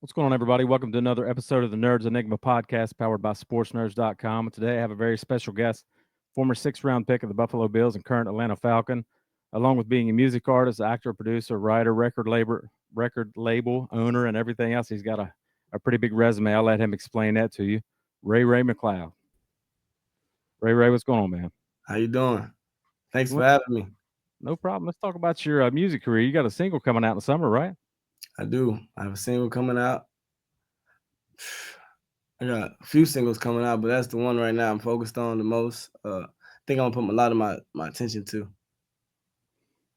What's going on, everybody? Welcome to another episode of the Nerds Enigma podcast powered by sportsnerds.com. Today I have a very special guest, former sixth-round pick of the Buffalo Bills and current Atlanta Falcon, along with being a music artist, actor, producer, writer, record label owner, and everything else. He's got a pretty big resume. I'll let him explain that to you. Ray-Ray McCloud. Ray-Ray, what's going on, man? How you doing? Thanks for What? having me. No problem. Let's talk about your music career. You got a single coming out in the summer, right? I do. I have a single coming out. I got a few singles coming out, but that's the one right now I'm focused on the most. I think I'm gonna put a lot of my attention to.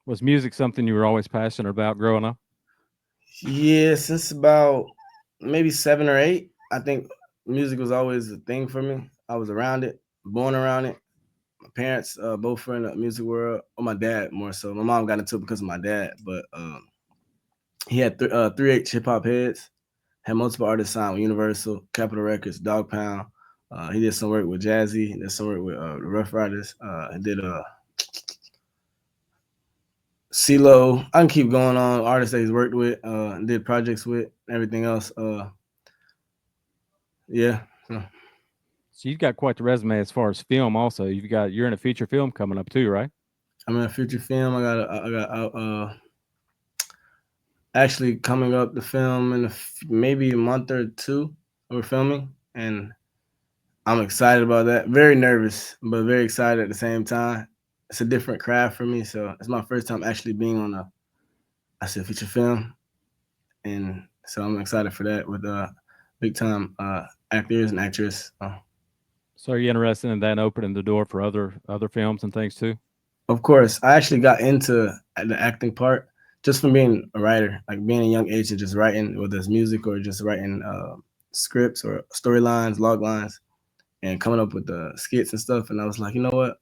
Was music something you were always passionate about growing up? Yeah, since about maybe 7 or 8, I think music was always a thing for me. I was around it, born around it. My parents both were in the music world, or my dad more so. My mom got into it because of my dad, but he had 3H hip hop heads. Had multiple artists signed with Universal, Capitol Records, Dog Pound. He did some work with Jazzy. He did some work with the Rough Riders. He did CeeLo. I can keep going on. Artists that he's worked with, did projects with, everything else. Yeah. So you've got quite the resume as far as film. Also, you're in a feature film coming up too, right? I'm in a feature film. I got actually coming up the film in maybe a month or two. We're filming, and I'm excited about that. Very nervous, but very excited at the same time. It's a different craft for me, so it's my first time actually being on a feature film, and so I'm excited for that with big time actors and actress. So are you interested in that opening the door for other films and things too? Of course, I actually got into the acting part just from being a writer, like being a young age and just writing, whether it's music or just writing scripts or storylines, log lines, and coming up with the skits and stuff. And I was like, you know what?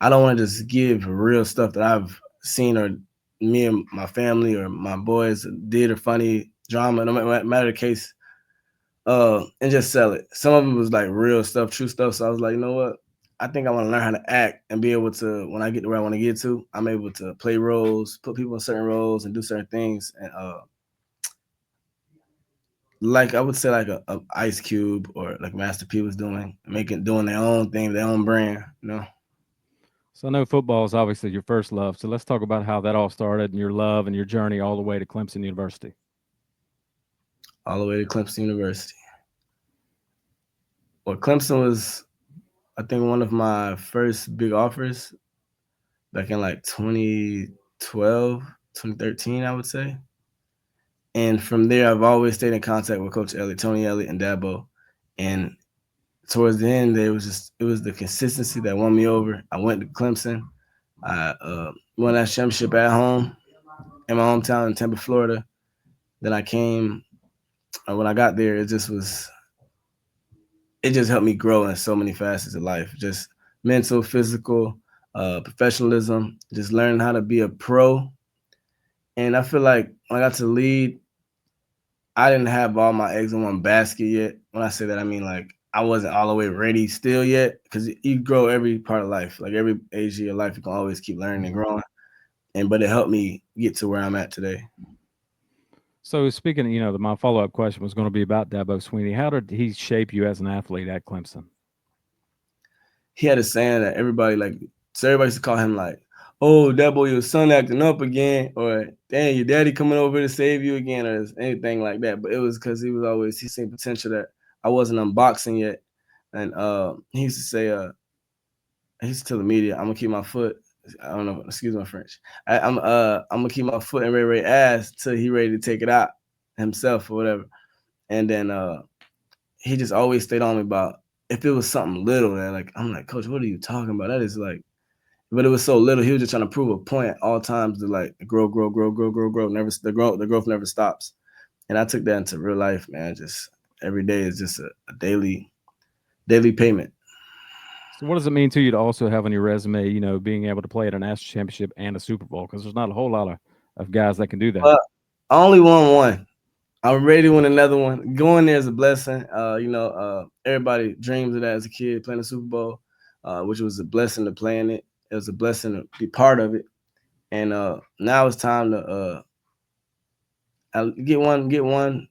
I don't want to just give real stuff that I've seen or me and my family or my boys did or funny drama, no matter the case, and just sell it. Some of it was like real stuff, true stuff. So I was like, you know what? I think I want to learn how to act and be able to, when I get to where I want to get to, I'm able to play roles, put people in certain roles, and do certain things. And like I would say, like a Ice Cube or like Master P was doing their own thing, their own brand. So I know football is obviously your first love. So let's talk about how that all started and your love and your journey all the way to Clemson University. All the way to Clemson University. Well, Clemson was, I think, one of my first big offers back in like 2012, 2013, I would say. And from there, I've always stayed in contact with Coach Elliott, Tony Elliott, and Dabo. And towards the end, it was the consistency that won me over. I went to Clemson. I won that championship at home in my hometown in Tampa, Florida. Then I came. When I got there, it just helped me grow in so many facets of life. Just mental, physical, professionalism. Just learning how to be a pro. And I feel like when I got to lead, I didn't have all my eggs in one basket yet. When I say that, I mean like I wasn't all the way ready still yet, because you grow every part of life. Like every age of your life, you can always keep learning and growing. But it helped me get to where I'm at today. So speaking of, my follow-up question was going to be about Dabo Swinney. How did he shape you as an athlete at Clemson? He had a saying that everybody used to call him like, "Oh, that boy, your son acting up again," or "Dang, your daddy coming over to save you again," or anything like that. But it was because he seen potential that I wasn't unboxing yet, and he used to say, he used to tell the media, "I'm gonna keep my foot." I don't know, excuse my French. I'm gonna keep my foot in Ray ass till he ready to take it out himself or whatever. And then he just always stayed on me about if it was something little that like I'm like, Coach, what are you talking about? That is like, but it was so little. He was just trying to prove a point at all times to like grow, grow, grow, grow, grow, grow. The growth never stops. And I took that into real life, man. Just every day is just a daily payment. So what does it mean to you to also have on your resume, being able to play at a national championship and a Super Bowl? Because there's not a whole lot of guys that can do that. But I only won one. I'm ready to win another one. Going there is a blessing. Everybody dreams of that as a kid, playing the Super Bowl, which was a blessing to play in it. It was a blessing to be part of it. And now it's time to get one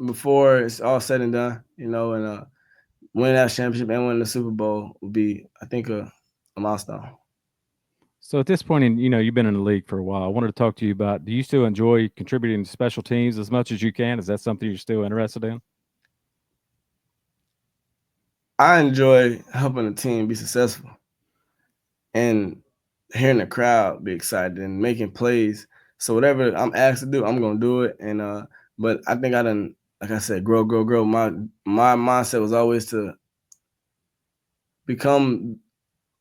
before it's all said and done, and winning that championship and winning the Super Bowl would be, I think, a milestone. So at this point, you've been in the league for a while. I wanted to talk to you about. Do you still enjoy contributing to special teams as much as you can? Is that something you're still interested in? I enjoy helping the team be successful and hearing the crowd be excited and making plays. So whatever I'm asked to do, I'm gonna do it. And but I think I done, like I said, grow, grow, grow. My mindset was always to become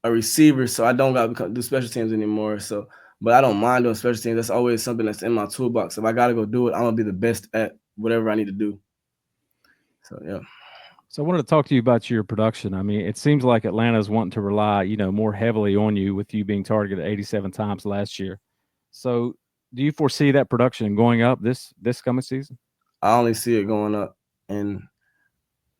a receiver, so I don't got to do special teams anymore. So, but I don't mind doing special teams. That's always something that's in my toolbox. If I got to go do it, I'm gonna be the best at whatever I need to do. So yeah. So I wanted to talk to you about your production. I mean, it seems like Atlanta's wanting to rely, more heavily on you with you being targeted 87 times last year. So do you foresee that production going up this coming season? I only see it going up, and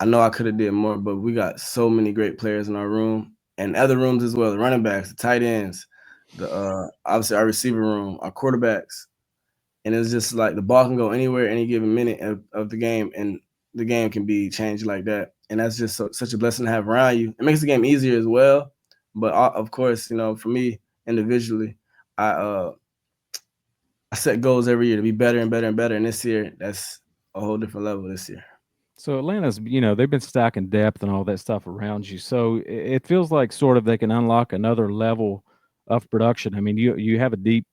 I know I could have did more, but we got so many great players in our room and other rooms as well. The running backs, the tight ends, the obviously our receiver room, our quarterbacks, and it's just like the ball can go anywhere any given minute of the game, and the game can be changed like that. And that's just such a blessing to have around you. It makes the game easier as well. But of course, for me individually, I I set goals every year to be better and better and better. And this year, that's a whole different level this year. So Atlanta's, they've been stacking depth and all that stuff around you. So it feels like sort of they can unlock another level of production. I mean, you have a deep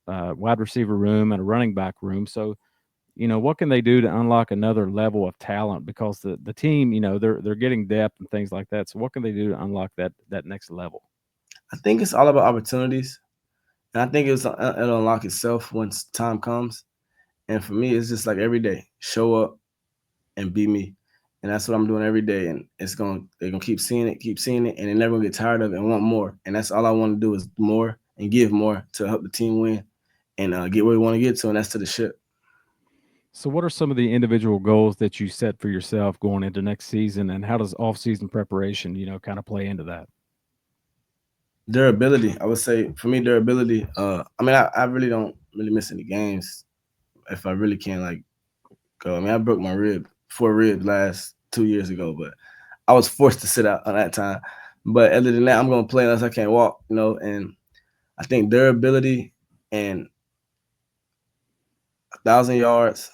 wide receiver room and a running back room. So what can they do to unlock another level of talent? Because the team, they're getting depth and things like that. So what can they do to unlock that next level? I think it's all about opportunities, and I think it'll unlock itself once time comes. And for me, it's just like every day, show up and be me. And that's what I'm doing every day. And they're gonna keep seeing it, and they're never gonna get tired of it and want more. And that's all I want to do is more and give more to help the team win and get where we want to get to, and that's to the ship. So what are some of the individual goals that you set for yourself going into next season, and how does off-season preparation, kind of play into that? Durability, I would say for me, durability. I mean, I really don't really miss any games if I really can like go. I mean, I broke my four ribs last 2 years ago, but I was forced to sit out on that time. But other than that, I'm gonna play unless I can't walk, And I think durability and 1,000 yards.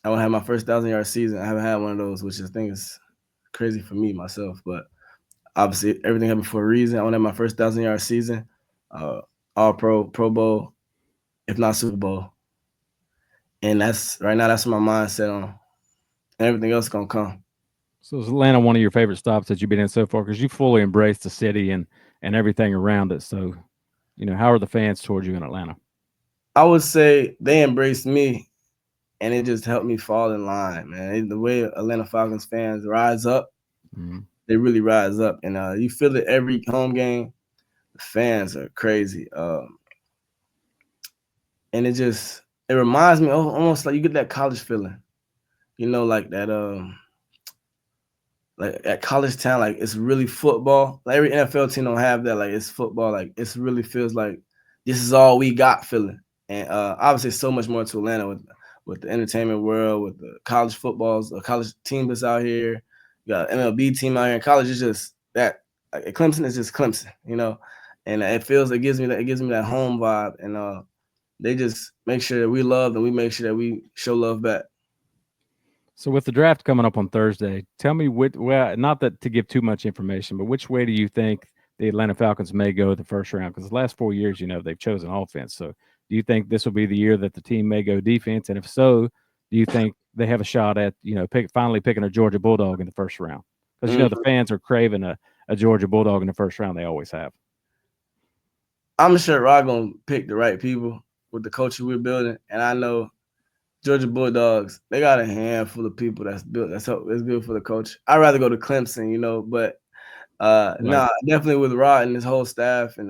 I want to have my first 1,000 yard season. I haven't had one of those, which I think is crazy for me myself. But obviously, everything happened for a reason. I want to have my first 1,000 yard season, All Pro, Pro Bowl, if not Super Bowl. And that's right now. That's what my mindset on. And everything else gonna come. So is Atlanta one of your favorite stops that you've been in so far? Because you fully embraced the city and everything around it. So, how are the fans towards you in Atlanta? I would say they embraced me, and it just helped me fall in line, man. The way Atlanta Falcons fans rise up, they really rise up, and you feel it every home game. The fans are crazy, and it reminds me almost like you get that college feeling, like that like at college town, like it's really football. Like every NFL team don't have that. Like it's football. Like it really feels like this is all we got feeling. And obviously, so much more to Atlanta with the entertainment world, with the college footballs, the college team that's out here. You got an MLB team out here. In college is just that. Like Clemson is just Clemson, And it gives me that home vibe. And they just make sure that we love and we make sure that we show love back. So with the draft coming up on Thursday, tell me not that to give too much information, but which way do you think the Atlanta Falcons may go the first round? Because the last 4 years, they've chosen offense. So do you think this will be the year that the team may go defense? And if so, do you think they have a shot at, finally picking a Georgia Bulldog in the first round? Because, the fans are craving a Georgia Bulldog in the first round. They always have. I'm sure Rod going to pick the right people with the culture we're building. And I know Georgia Bulldogs, they got a handful of people that's good for the coach. I'd rather go to Clemson, but right. Definitely with Rod and his whole staff and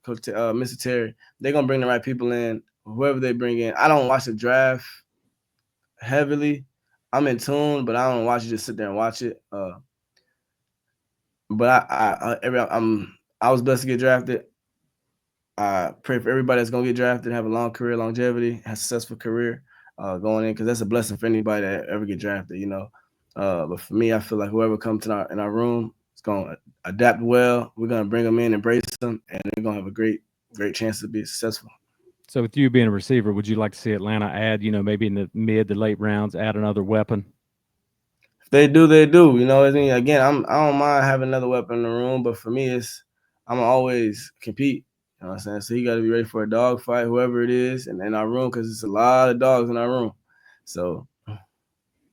Coach Mr. Terry, they're gonna bring the right people in, whoever they bring in. I don't watch the draft heavily. I'm in tune, but I don't watch it. Just sit there and watch it. But I was blessed to get drafted. I pray for everybody that's gonna get drafted, have a long career, longevity, have a successful career. going in, because that's a blessing for anybody that ever get drafted, you know. But for me, I feel like whoever comes to our room is gonna adapt well. We're gonna bring them in, embrace them, and they're gonna have a great chance to be successful. So with you being a receiver, would you like to see Atlanta add, maybe in the mid to late rounds, add another weapon? If they do, they do. You know, I mean, again, I don't mind having another weapon in the room, but for me, I'm gonna always compete. You know what I'm saying? So you got to be ready for a dog fight, whoever it is, and in our room, because it's a lot of dogs in our room. So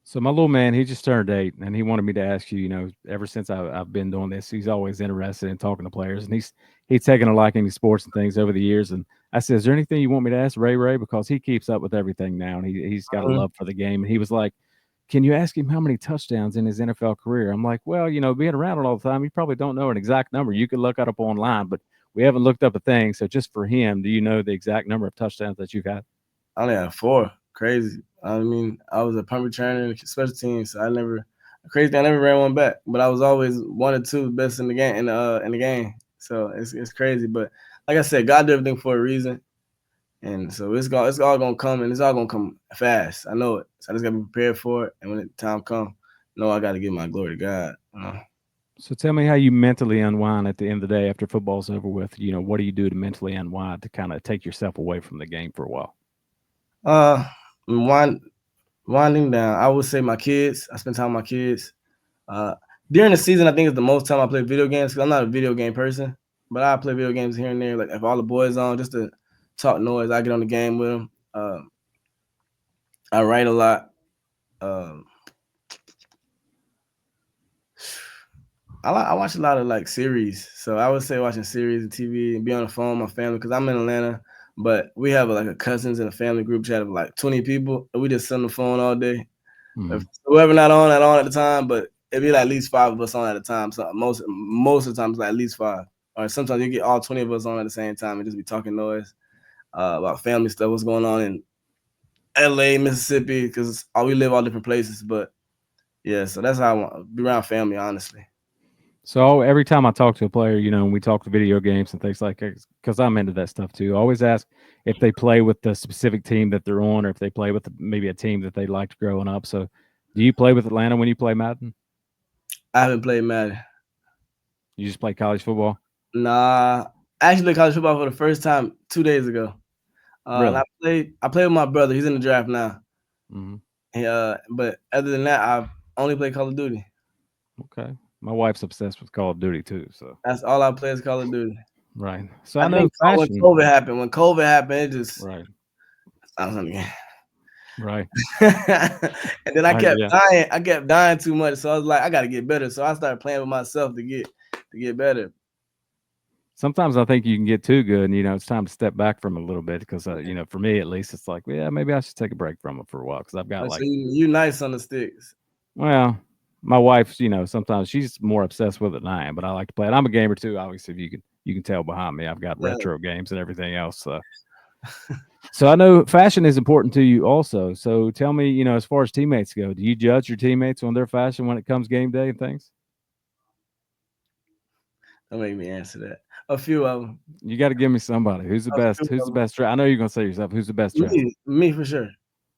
So my little man, he just turned 8, and he wanted me to ask you. Ever since I've been doing this, he's always interested in talking to players, and he's taken a liking to sports and things over the years. And I said, "Is there anything you want me to ask Ray, because he keeps up with everything now, and he's got a mhm. love for the game." And he was like, "Can you ask him how many touchdowns in his NFL career?" I'm like, "Well, being around it all the time, you probably don't know an exact number. You could look it up online, but we haven't looked up a thing. So just for him, do you know the exact number of touchdowns that you've had?" I only had 4. Crazy. I mean, I was a punt returner in the special teams. So crazy thing, I never ran one back, but I was always 1 or 2 best in the game in the game. So it's crazy, but like I said, God did everything for a reason. And so it's all gonna come, and it's all gonna come fast. I know it. So I just gotta be prepared for it. And when the time comes, I gotta give my glory to God. So tell me how you mentally unwind at the end of the day after football's over with. What do you do to mentally unwind to kind of take yourself away from the game for a while? Uh, wind, Winding down. I would say my kids. I spend time with my kids. Uh, During the season, I think it's the most time I play video games, because I'm not a video game person, but I play video games here and there. Like if all the boys on, just to talk noise, I get on the game with them. I write a lot. Um, I watch a lot of like series, so I would say watching series and TV and be on the phone with my family, because I'm in Atlanta. But we have like a cousins and a family group chat of like 20 people, and we just sit on the phone all day. If Mhm. whoever not on at the time, but it'd be like at least 5 of us on at a time. So most of the time it's like at least 5. Or sometimes you get all 20 of us on at the same time and just be talking noise about family stuff, what's going on in LA, Mississippi, because we live all different places. But yeah, so that's how I want to be around family, honestly. So every time I talk to a player, and we talk to video games and things like that, because I'm into that stuff too. I always ask if they play with the specific team that they're on, or if they play with maybe a team that they liked growing up. So, do you play with Atlanta when you play Madden? I haven't played Madden. You just play college football? Nah, I actually played college football for the first time 2 days ago. And Really? I played with my brother. He's in the draft now. Hmm. But other than that, I've only played Call of Duty. Okay. My wife's obsessed with Call of Duty too. So, That's all I play is Call of Duty. right. So I I know think fashion. when COVID happened, it just Right. I was on Right. and then I kept Yeah. dying. I kept dying too much, so I was like, I got to get better. So I started playing with myself to get better. Sometimes I think you can get too good, and it's time to step back from it a little bit because for me at least, it's like, yeah, maybe I should take a break from it for a while because I've got So like, you nice on the sticks. well, my wife's, sometimes she's more obsessed with it than I am, but I like to play it. I'm a gamer too, obviously. If you can tell behind me, I've got Yeah. retro games and everything else. So I know fashion is important to you also. So tell me, as far as teammates go, do you judge your teammates on their fashion when it comes game day and things? Don't make me answer that. A few of them. You got to give me somebody. Who's the A best? few Who's of the 'em. best dressed? I know you're gonna say yourself. Who's the best dressed? Me for sure.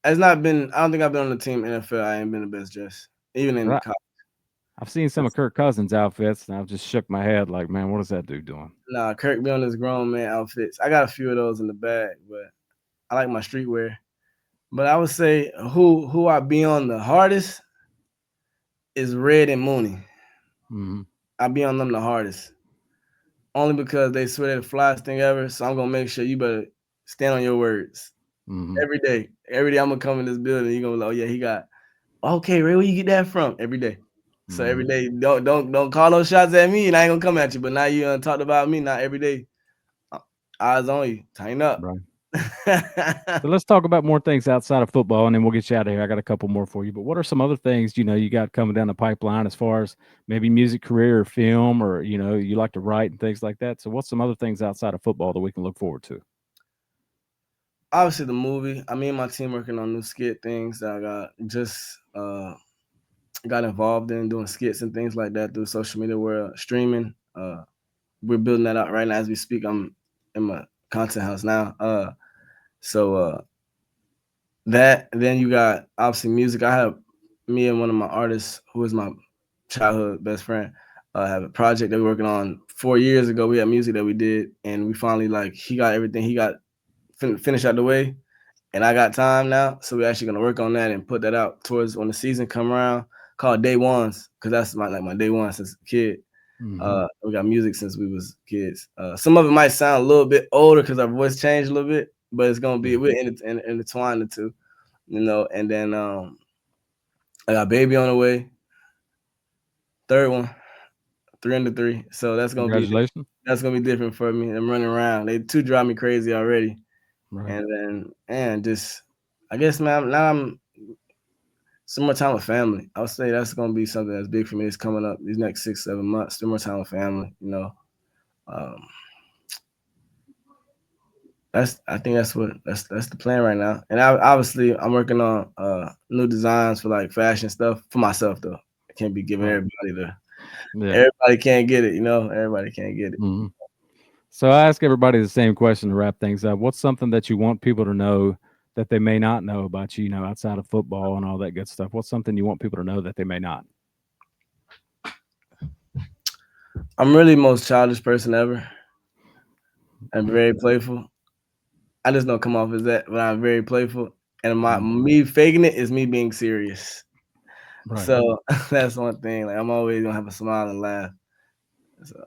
It's not been. I don't think I've been on the team NFL. I ain't been the best dressed, even in Right. college. I've seen some of Kirk Cousins' outfits, and I've just shook my head like, man, what is that dude doing? Nah, Kirk be on his grown man outfits. I got a few of those in the bag, but I like my streetwear. But I would say who I be on the hardest is Red and Mooney. Hmm. I be on them the hardest. Only because they swear they're the flyest thing ever. So I'm gonna make sure you better stand on your words. Hmm. Every day. Every day I'm gonna come in this building, you're gonna be like, oh yeah, he got okay, Ray, where you get that from? Every day. So every Hmm. day, don't call no shots at me, and I ain't gonna come at you. But now you talked about me. Not every day. Uh, Eyes on you. Tighten up. Right. So let's talk about more things outside of football, and then we'll get you out of here. I got a couple more for you. But what are some other things you got coming down the pipeline as far as maybe music career or film, or you like to write and things like that? So what's some other things outside of football that we can look forward to? Obviously, the movie. I mean, my team working on new skit things that I got involved in doing skits and things like that through social media world, streaming. We're building that out right now as we speak. I'm in my content house now. So That, and then you got obviously music. I have me and one of my artists who is my childhood best friend have a project that we're working on 4 years ago. We had music that we did, and we finally like he got everything he got finished out the way, and I got time now, so we're actually gonna work on that and put that out towards when the season come around. Called Day Ones because that's my day one since a kid. We got music since we was kids. Some of it might sound a little bit older because our voice changed a little bit, but it's gonna be we're intertwined the two, you know. And then I got Baby on the way, third one, 3 under 3. So that's gonna be Congratulations. different for me. I'm running around. They two drive me crazy already. Right. And then and just I guess man, now I'm some more time with family. I would say that's gonna be something that's big for me. It's coming up these next 6-7 months. Spend more time with family, you know. Um, I think that's the plan right now. And obviously I'm working on new designs for like fashion stuff for myself though. I can't be giving Right. everybody Yeah. everybody can't get it, you know. Everybody can't get it. Mhm. So I ask everybody the same question to wrap things up. What's something that you want people to know that they may not know about you, outside of football and all that good stuff? What's something you want people to know that they may not? I'm really the most childish person ever. I'm very playful. I just don't come off as that, but I'm very playful. And me faking it is me being serious. Right. So that's one thing. Like I'm always gonna have a smile and laugh. So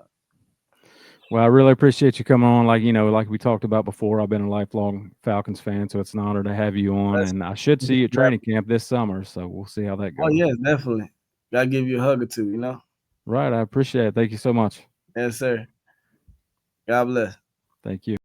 Well, I really appreciate you coming on. Like we talked about before, I've been a lifelong Falcons fan, so it's an honor to have you on. that's And I should see you at training camp this summer, so we'll see how that oh goes. yes, definitely. Gotta give you a hug or two, you know? Right. I appreciate it. Thank you so much. Yes, sir. God bless. Thank you.